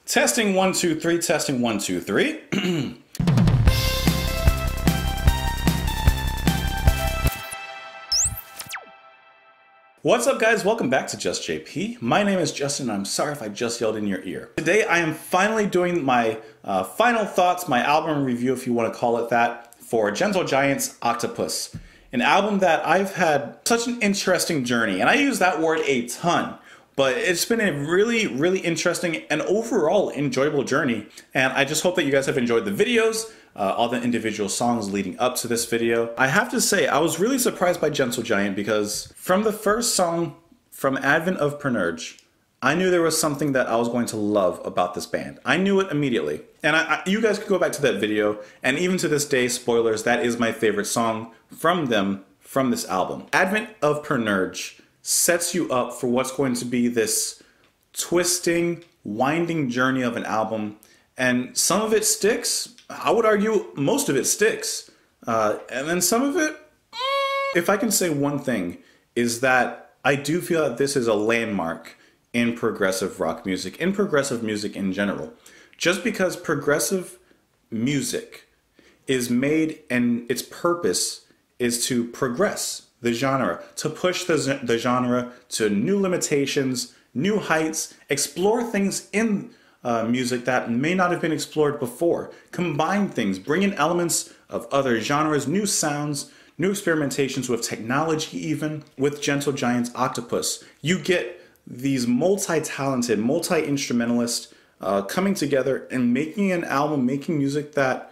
Testing 1 2 3, testing 1 2 3. What's up, guys? Welcome back to Just JP. My name is Justin and I'm sorry if I just yelled in your ear. Today I am finally doing my final thoughts, my album review if you want to call it that, for Gentle Giant's Octopus. An album that I've had such an interesting journey, and I use that word a ton. But it's been a really, really interesting and overall enjoyable journey. And I just hope that you guys have enjoyed the videos, all the individual songs leading up to this video. I have to say, I was really surprised by Gentle Giant because from the first song, from Advent of Pernurge, I knew there was something that I was going to love about this band. I knew it immediately. And you guys could go back to that video, and even to this day, spoilers, that is my favorite song from them, from this album. Advent of Pernurge sets you up for what's going to be this twisting, winding journey of an album. And some of it sticks. I would argue most of it sticks. And then some of it, if I can say one thing, is that I do feel that this is a landmark in progressive rock music, in progressive music in general. Just because progressive music is made and its purpose is to progress the genre, to push the genre to new limitations, new heights, explore things in music that may not have been explored before, combine things, bring in elements of other genres, new sounds, new experimentations with technology even. With Gentle Giant's Octopus, you get these multi-talented, multi-instrumentalists coming together and making an album, making music that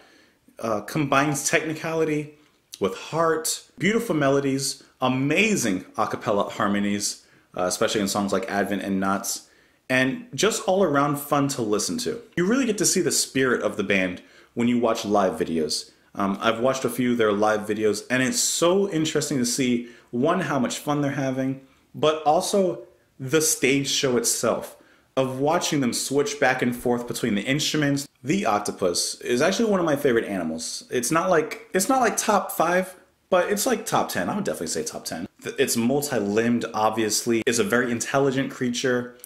combines technicality with heart, beautiful melodies, amazing a cappella harmonies, especially in songs like Advent and Knots, and just all around fun to listen to. You really get to see the spirit of the band when you watch live videos. I've watched a few of their live videos, and it's so interesting to see, one, how much fun they're having, but also the stage show itself, of watching them switch back and forth between the instruments. The octopus is actually one of my favorite animals. It's not like top 5, but it's like top 10. I would definitely say top 10. It's multi-limbed, obviously. It's a very intelligent creature.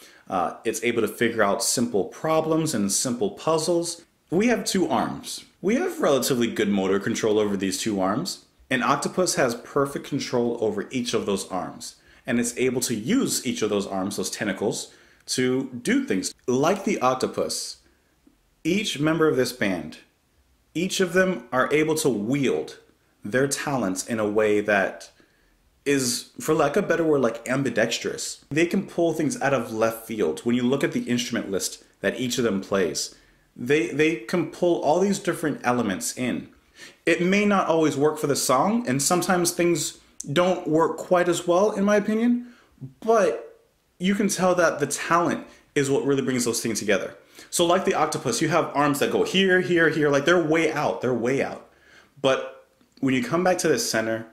It's able to figure out simple problems and simple puzzles. We have 2 arms. We have relatively good motor control over these 2 arms. An octopus has perfect control over each of those arms, and it's able to use each of those arms, those tentacles, to do things. Like the octopus, each member of this band, each of them are able to wield their talents in a way that is, for lack of a better word, like ambidextrous. They can pull things out of left field. When you look at the instrument list that each of them plays, they can pull all these different elements in. It may not always work for the song, and sometimes things don't work quite as well, in my opinion, but you can tell that the talent is what really brings those things together. So like the octopus, you have arms that go here, here, here, like they're way out, But when you come back to the center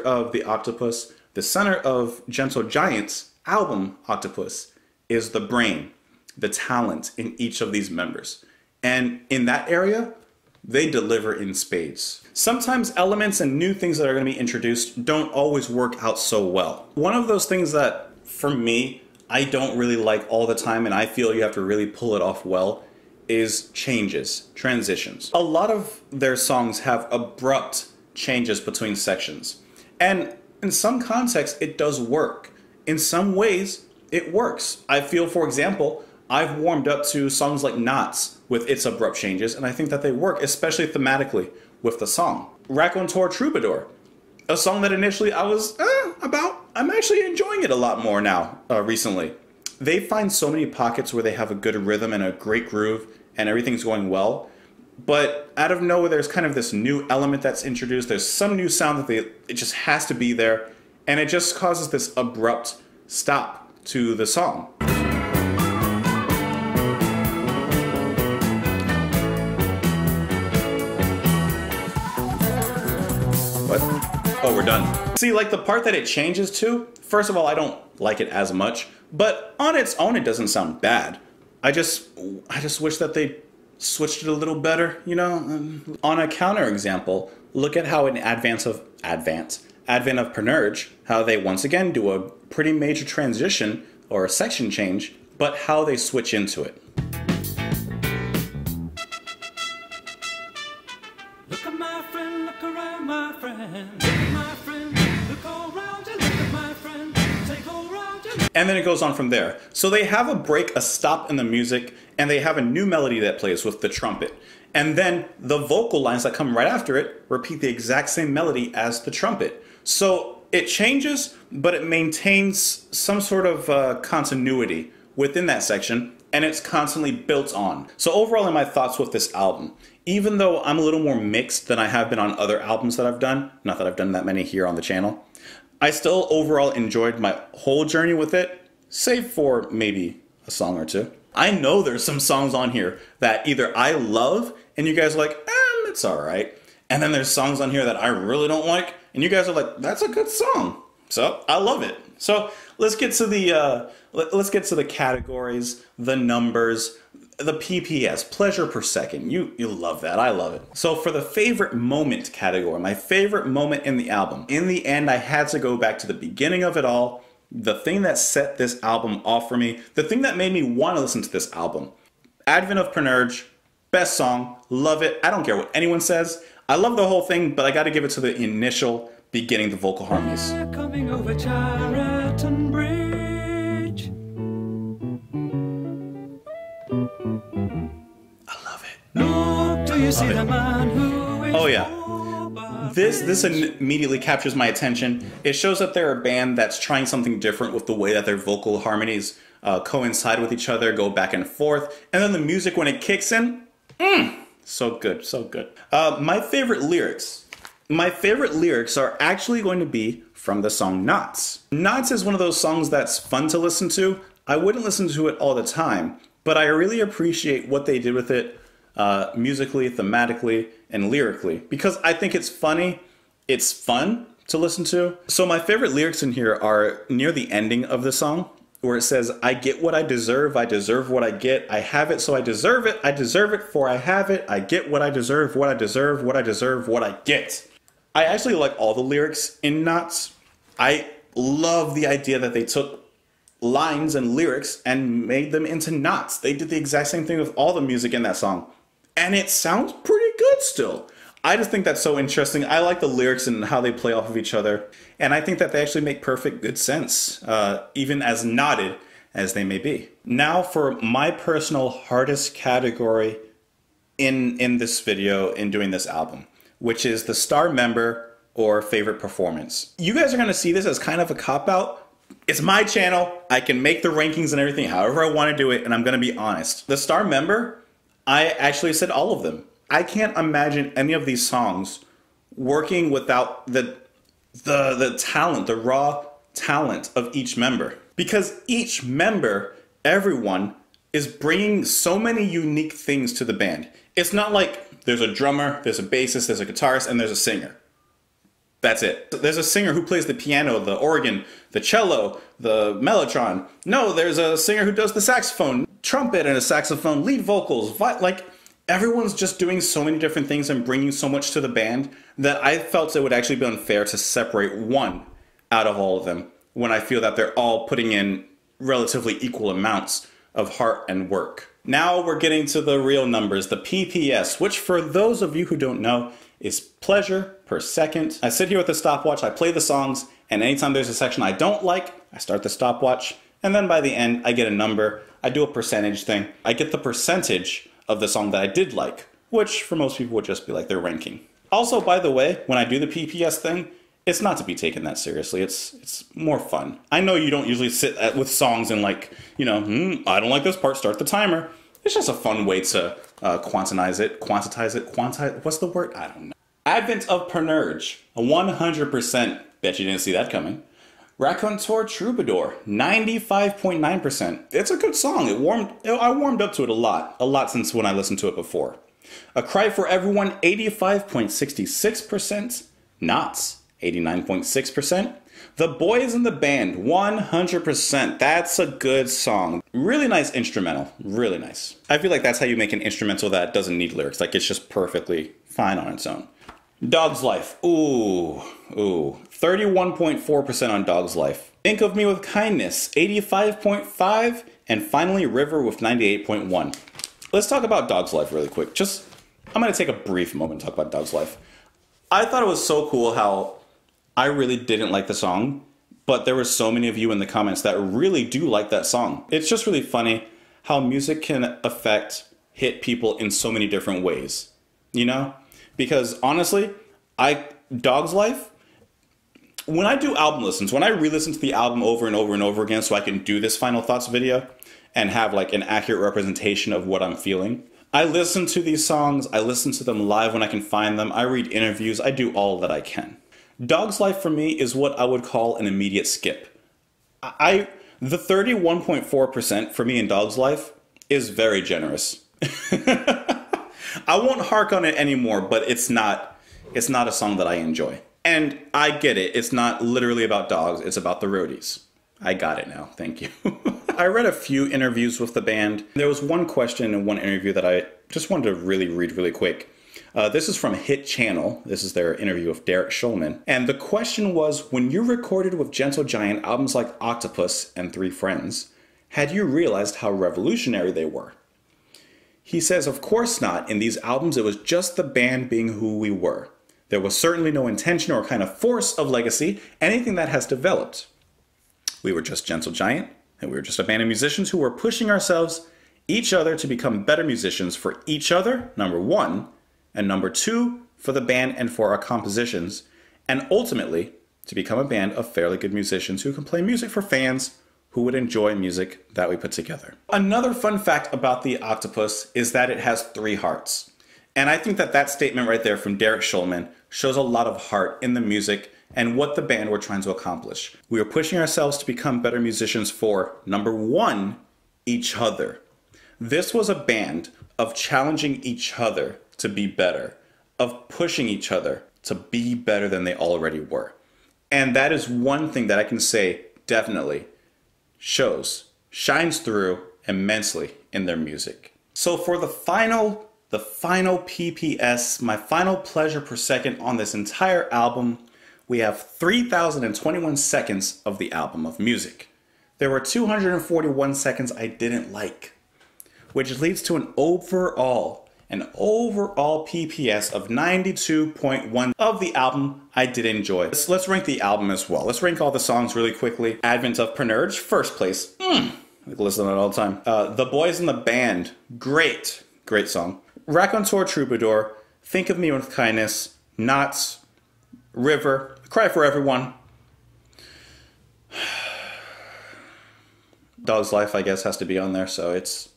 of the octopus, the center of Gentle Giant's album, Octopus, is the brain, the talent in each of these members. And in that area, they deliver in spades. Sometimes elements and new things that are going to be introduced don't always work out so well. One of those things that, for me, I don't really like all the time, and I feel you have to really pull it off well, is changes, transitions. A lot of their songs have abrupt changes between sections. And in some contexts, it does work. In some ways, it works. I feel, for example, I've warmed up to songs like Knots with its abrupt changes, and I think that they work, especially thematically with the song. Raconteur Troubadour, a song that initially I was I'm actually enjoying it a lot more now, recently. They find so many pockets where they have a good rhythm and a great groove and everything's going well, but out of nowhere there's kind of this new element that's introduced. There's some new sound that it just has to be there, and it just causes this abrupt stop to the song. What? Oh, we're done. See, like the part that it changes to, first of all, I don't like it as much, but on its own, it doesn't sound bad. I just wish that they switched it a little better, you know? On a counter example, look at how in Advent of Pernurge, how they once again do a pretty major transition or a section change, but how they switch into it. and then it goes on from there. So they have a break, a stop in the music, and they have a new melody that plays with the trumpet. And then the vocal lines that come right after it repeat the exact same melody as the trumpet. So it changes, but it maintains some sort of continuity within that section, and it's constantly built on. So overall, in my thoughts with this album, even though I'm a little more mixed than I have been on other albums that I've done, not that I've done that many here on the channel, I still overall enjoyed my whole journey with it, save for maybe a song or two. I know there's some songs on here that either I love and you guys are like, it's alright. And then there's songs on here that I really don't like and you guys are like, that's a good song. So I love it. So let's get to the categories, the numbers, the PPS, pleasure per second. You love that. I love it. So for the favorite moment category, my favorite moment in the album, in the end, I had to go back to the beginning of it all. The thing that set this album off for me, the thing that made me want to listen to this album. Advent of Pernurge, best song, love it. I don't care what anyone says. I love the whole thing, but I got to give it to the initial beginning, the vocal harmonies. Coming over Chariton Bridge. I love it. Look, do you see the man who is... Oh yeah. This immediately captures my attention. It shows that they're a band that's trying something different with the way that their vocal harmonies coincide with each other, go back and forth. And then the music, when it kicks in, so good, so good. My favorite lyrics. My favorite lyrics are actually going to be from the song Knots. Knots is one of those songs that's fun to listen to. I wouldn't listen to it all the time, but I really appreciate what they did with it musically, thematically, and lyrically, because I think it's funny, it's fun to listen to. So my favorite lyrics in here are near the ending of the song, where it says, I get what I deserve what I get, I have it so I deserve it for I have it, I get what I deserve, what I deserve, what I deserve, what I get. I actually like all the lyrics in Knots. I love the idea that they took lines and lyrics and made them into knots. They did the exact same thing with all the music in that song. And it sounds pretty good still. I just think that's so interesting. I like the lyrics and how they play off of each other. And I think that they actually make perfect good sense, even as knotted as they may be. Now for my personal hardest category in this video, in doing this album, which is the star member or favorite performance. You guys are gonna see this as kind of a cop-out. It's my channel. I can make the rankings and everything however I want to do it, and I'm going to be honest. The star member, I actually said all of them. I can't imagine any of these songs working without the talent, the raw talent of each member. Because each member, everyone, is bringing so many unique things to the band. It's not like there's a drummer, there's a bassist, there's a guitarist, and there's a singer. That's it. There's a singer who plays the piano, the organ, the cello, the mellotron. No, there's a singer who does the saxophone, trumpet and a saxophone, lead vocals. Like, everyone's just doing so many different things and bringing so much to the band that I felt it would actually be unfair to separate one out of all of them when I feel that they're all putting in relatively equal amounts of heart and work. Now we're getting to the real numbers, the PPS, which for those of you who don't know, is pleasure per second. I sit here with the stopwatch, I play the songs, and anytime there's a section I don't like, I start the stopwatch, and then by the end, I get a number. I do a percentage thing. I get the percentage of the song that I did like, which for most people would just be like their ranking. Also, by the way, when I do the PPS thing, it's not to be taken that seriously. It's more fun. I know you don't usually sit with songs and like, you know, I don't like this part, start the timer. It's just a fun way to quantize it, what's the word? I don't know. Advent of Pernurge, 100%. Bet you didn't see that coming. Raconteur Troubadour, 95.9%. It's a good song. I warmed up to it a lot since when I listened to it before. A Cry for Everyone, 85.66%. Knots, 89.6%. The Boys in the Band, 100%. That's a good song. Really nice instrumental. Really nice. I feel like that's how you make an instrumental that doesn't need lyrics. Like, it's just perfectly fine on its own. Dog's Life. Ooh. 31.4% on Dog's Life. Think of Me with Kindness, 85.5%. And finally, River with 98.1%. Let's talk about Dog's Life really quick. I'm going to take a brief moment to talk about Dog's Life. I thought it was so cool how I really didn't like the song, but there were so many of you in the comments that really do like that song. It's just really funny how music can hit people in so many different ways, you know? Because honestly, Dog's Life, when I do album listens, when I re-listen to the album over and over and over again so I can do this final thoughts video and have like an accurate representation of what I'm feeling, I listen to these songs, I listen to them live when I can find them, I read interviews, I do all that I can. Dog's Life for me is what I would call an immediate skip. The 31.4% for me in Dog's Life is very generous. I won't hark on it anymore, but it's not a song that I enjoy. And I get it, it's not literally about dogs, it's about the roadies. I got it now, thank you. I read a few interviews with the band. There was one question in one interview that I just wanted to really read really quick. This is from Hit Channel. This is their interview with Derek Schulman. And the question was, when you recorded with Gentle Giant albums like Octopus and Three Friends, had you realized how revolutionary they were? He says, of course not. In these albums, it was just the band being who we were. There was certainly no intention or kind of force of legacy, anything that has developed. We were just Gentle Giant, and we were just a band of musicians who were pushing ourselves, each other, to become better musicians for each other, number one, and number two, for the band and for our compositions, and ultimately, to become a band of fairly good musicians who can play music for fans who would enjoy music that we put together. Another fun fact about the Octopus is that it has 3 hearts. And I think that statement right there from Derek Schulman shows a lot of heart in the music and what the band were trying to accomplish. We were pushing ourselves to become better musicians for, number one, each other. This was a band of challenging each other to be better, of pushing each other to be better than they already were. And that is one thing that I can say definitely shines through immensely in their music. So for the final PPS, my final pleasure per second on this entire album, we have 3,021 seconds of the album of music. There were 241 seconds I didn't like, which leads to an overall PPS of 92.1 of the album I did enjoy. Let's rank the album as well. Let's rank all the songs really quickly. Advent of Pernurge, first place. I listen to it all the time. The Boys in the Band, great song. Raconteur Troubadour, Think of Me with Kindness, Knots, River, Cry for Everyone. Dog's Life, I guess, has to be on there, so it's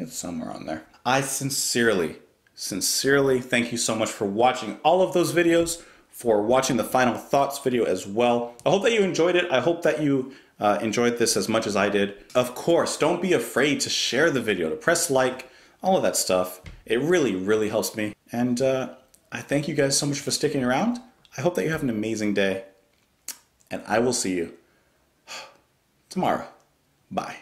somewhere on there. I sincerely thank you so much for watching all of those videos, for watching the final thoughts video as well. I hope that you enjoyed it. I hope that you enjoyed this as much as I did. Of course, don't be afraid to share the video, to press like, all of that stuff. It really helps me. And I thank you guys so much for sticking around. I hope that you have an amazing day. And I will see you tomorrow. Bye.